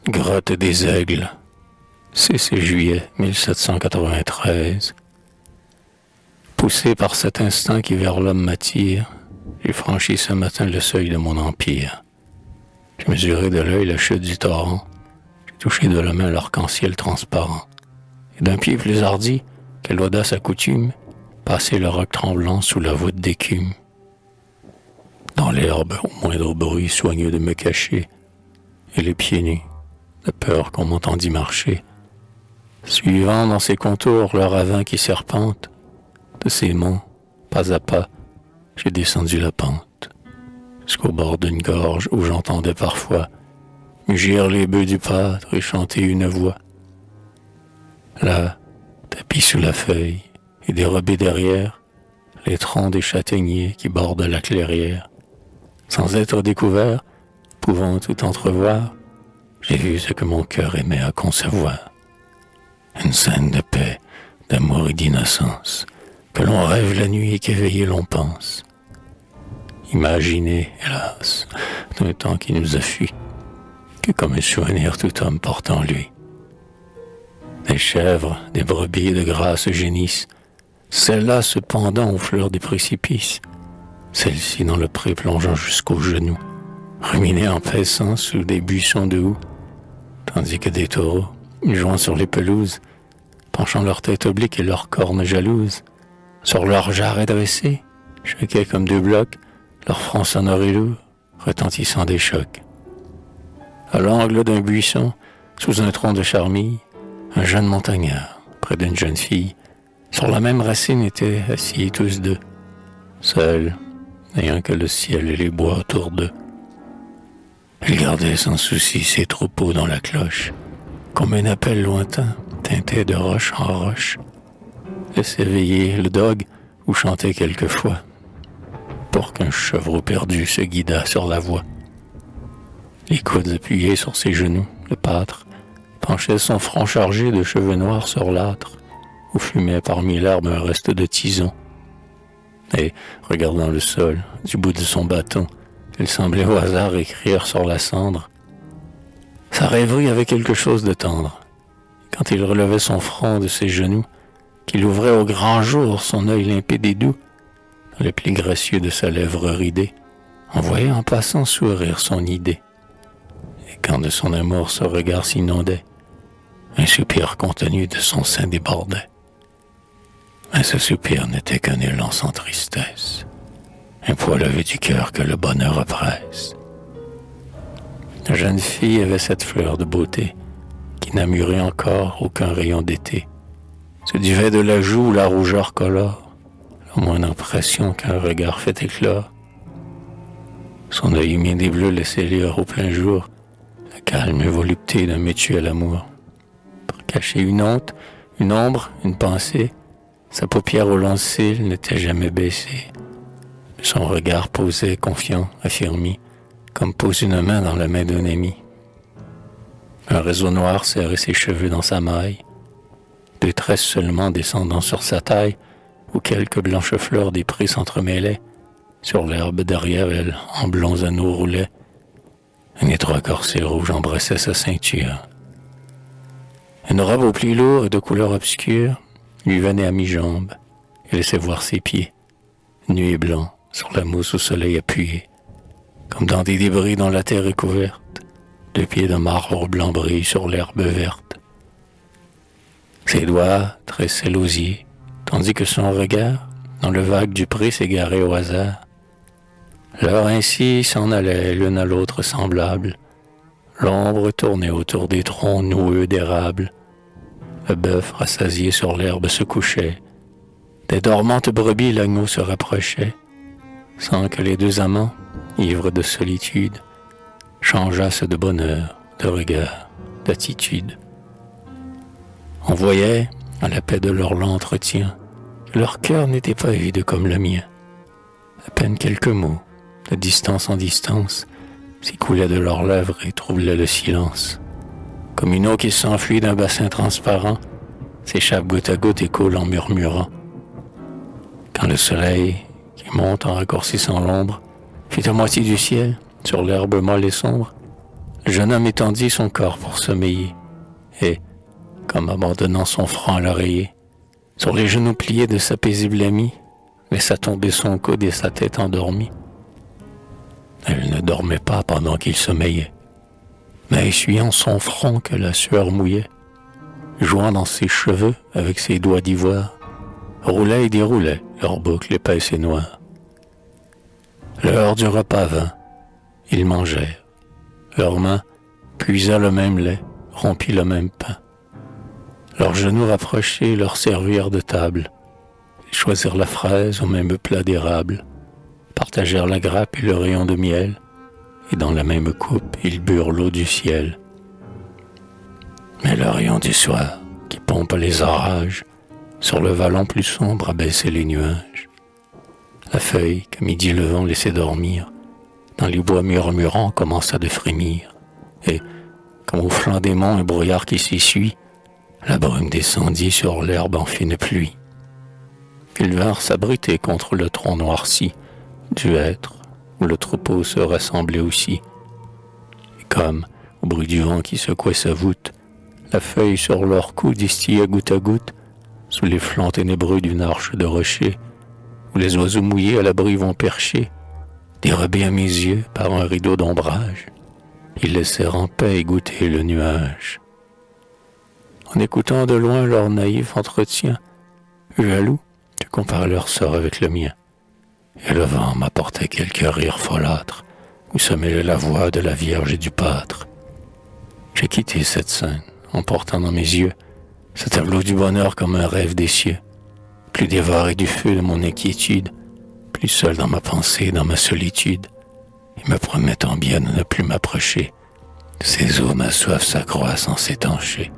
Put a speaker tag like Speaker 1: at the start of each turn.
Speaker 1: Grotte des Aigles, 6 juillet 1793. Poussé par cet instinct qui vers l'homme m'attire, j'ai franchi ce matin le seuil de mon empire. J'ai mesuré de l'œil la chute du torrent, j'ai touché de la main l'arc-en-ciel transparent. Et d'un pied plus hardi, quelle audace accoutume, passer le roc tremblant sous la voûte d'écume. Dans l'herbe, au moindre bruit soigneux de me cacher, et les pieds nus, de peur qu'on m'entendît marcher, suivant dans ses contours le ravin qui serpente, de ses monts, pas à pas, j'ai descendu la pente, jusqu'au bord d'une gorge où j'entendais parfois mugir les bœufs du pâtre et chanter une voix. Là, tapis sous la feuille et dérobés derrière, les troncs des châtaigniers qui bordent la clairière, sans être découvert, pouvant tout entrevoir, j'ai vu ce que mon cœur aimait à concevoir. Une scène de paix, d'amour et d'innocence, que l'on rêve la nuit et qu'éveillé l'on pense. Imaginez, hélas, d'un temps qui nous a fui, que comme un souvenir tout homme porte en lui. Des chèvres, des brebis de grâce génissent, celles-là se pendant aux fleurs des précipices, celles-ci dans le pré plongeant jusqu'aux genoux, ruminées en paissant sous des buissons de houx, tandis que des taureaux, jouant sur les pelouses, penchant leur tête oblique et leurs cornes jalouses, sur leurs jarrets dressés, choquaient comme deux blocs, leur front sonore et lourd, retentissant des chocs. À l'angle d'un buisson, sous un tronc de charmille, un jeune montagnard, près d'une jeune fille, sur la même racine étaient assis tous deux, seuls, n'ayant que le ciel et les bois autour d'eux. Il gardait sans souci ses troupeaux dans la cloche, comme un appel lointain teintait de roche en roche. Laissait veiller le dogue ou chantait quelquefois, pour qu'un chevreau perdu se guidât sur la voie. Les coudes appuyés sur ses genoux, le pâtre penchait son front chargé de cheveux noirs sur l'âtre, où fumait parmi l'herbe un reste de tison. Et, regardant le sol, du bout de son bâton, il semblait au hasard écrire sur la cendre. Sa rêverie avait quelque chose de tendre. Quand il relevait son front de ses genoux, qu'il ouvrait au grand jour son œil limpide et doux, dans le pli gracieux de sa lèvre ridée, on voyait en passant sourire son idée. Et quand de son amour ce regard s'inondait, un soupir contenu de son sein débordait. Mais ce soupir n'était qu'un élan sans tristesse, un poids levé du cœur que le bonheur oppresse. La jeune fille avait cette fleur de beauté qui n'a mûri encore aucun rayon d'été. Ce duvet de la joue où la rougeur colore, la moindre impression qu'un regard fait éclore. Son œil humide et bleu laissait lire au plein jour la calme volupté d'un mutuel amour. Pour cacher une honte, une ombre, une pensée, sa paupière au long cils n'était jamais baissée. Son regard posait, confiant, affirmé, comme pose une main dans la main d'un ami. Un réseau noir serrait ses cheveux dans sa maille, deux tresses seulement descendant sur sa taille, où quelques blanches fleurs des prés s'entremêlaient. Sur l'herbe derrière elle, en blonds anneaux roulaient. Un étroit corset rouge embrassait sa ceinture. Une robe aux plis lourds et de couleur obscure lui venait à mi-jambe et laissait voir ses pieds, nus et blancs, sur la mousse au soleil appuyée, comme dans des débris dont la terre est couverte. Deux pieds de marbre blanc brillent sur l'herbe verte. Ses doigts tressaient l'osier, tandis que son regard, dans le vague du pré, s'égarait au hasard. L'heure ainsi s'en allait l'une à l'autre semblable. L'ombre tournait autour des troncs noueux d'érable. Le bœuf rassasié sur l'herbe se couchait. Des dormantes brebis l'agneau se rapprochait, sans que les deux amants, ivres de solitude, changeassent de bonheur, de regard, d'attitude. On voyait, à la paix de leur long entretien, que leur cœur n'était pas vide comme le mien. À peine quelques mots, de distance en distance, s'écoulaient de leurs lèvres et troublaient le silence. Comme une eau qui s'enfuit d'un bassin transparent, s'échappe goutte à goutte et coule en murmurant. Quand le soleil, qui monte en raccourcissant l'ombre, fit à moitié du ciel, sur l'herbe molle et sombre, Le jeune homme étendit son corps pour sommeiller, et, comme abandonnant son front à l'oreiller, sur les genoux pliés de sa paisible amie, laissa tomber son coude et sa tête endormie. Elle ne dormait pas pendant qu'il sommeillait, mais essuyant son front que la sueur mouillait, jouant dans ses cheveux avec ses doigts d'ivoire, roulait et déroulait leurs boucles épaisses et noires. L'heure du repas vint, ils mangèrent. Leurs mains puisa le même lait, rompit le même pain. Leurs genoux rapprochés leur servirent de table. Ils choisirent la fraise au même plat d'érable, partagèrent la grappe et le rayon de miel, et dans la même coupe, ils burent l'eau du ciel. Mais le rayon du soir, qui pompe les orages, sur le vallon plus sombre abaissait les nuages. La feuille, qu'à midi le vent laissait dormir, dans les bois murmurants commença de frémir, et, comme au flanc des monts un brouillard qui s'essuie, la brume descendit sur l'herbe en fine pluie. Ils vinrent s'abriter contre le tronc noirci du hêtre, où le troupeau se rassemblait aussi. Et comme, au bruit du vent qui secouait sa voûte, la feuille sur leur cou distillait goutte à goutte, sous les flancs ténébreux d'une arche de rocher, où les oiseaux mouillés à l'abri vont percher, dérobés à mes yeux par un rideau d'ombrage, ils laissèrent en paix goûter le nuage. En écoutant de loin leur naïf entretien, jaloux, je comparais leur sort avec le mien, et le vent m'apportait quelques rires folâtres, où se mêlait la voix de la Vierge et du Pâtre. J'ai quitté cette scène, en portant dans mes yeux ce tableau du bonheur comme un rêve des cieux, plus dévoré du feu de mon inquiétude, plus seul dans ma pensée, dans ma solitude, et me promettant bien de ne plus m'approcher. Ces eaux, ma soif s'accroît sans s'étancher.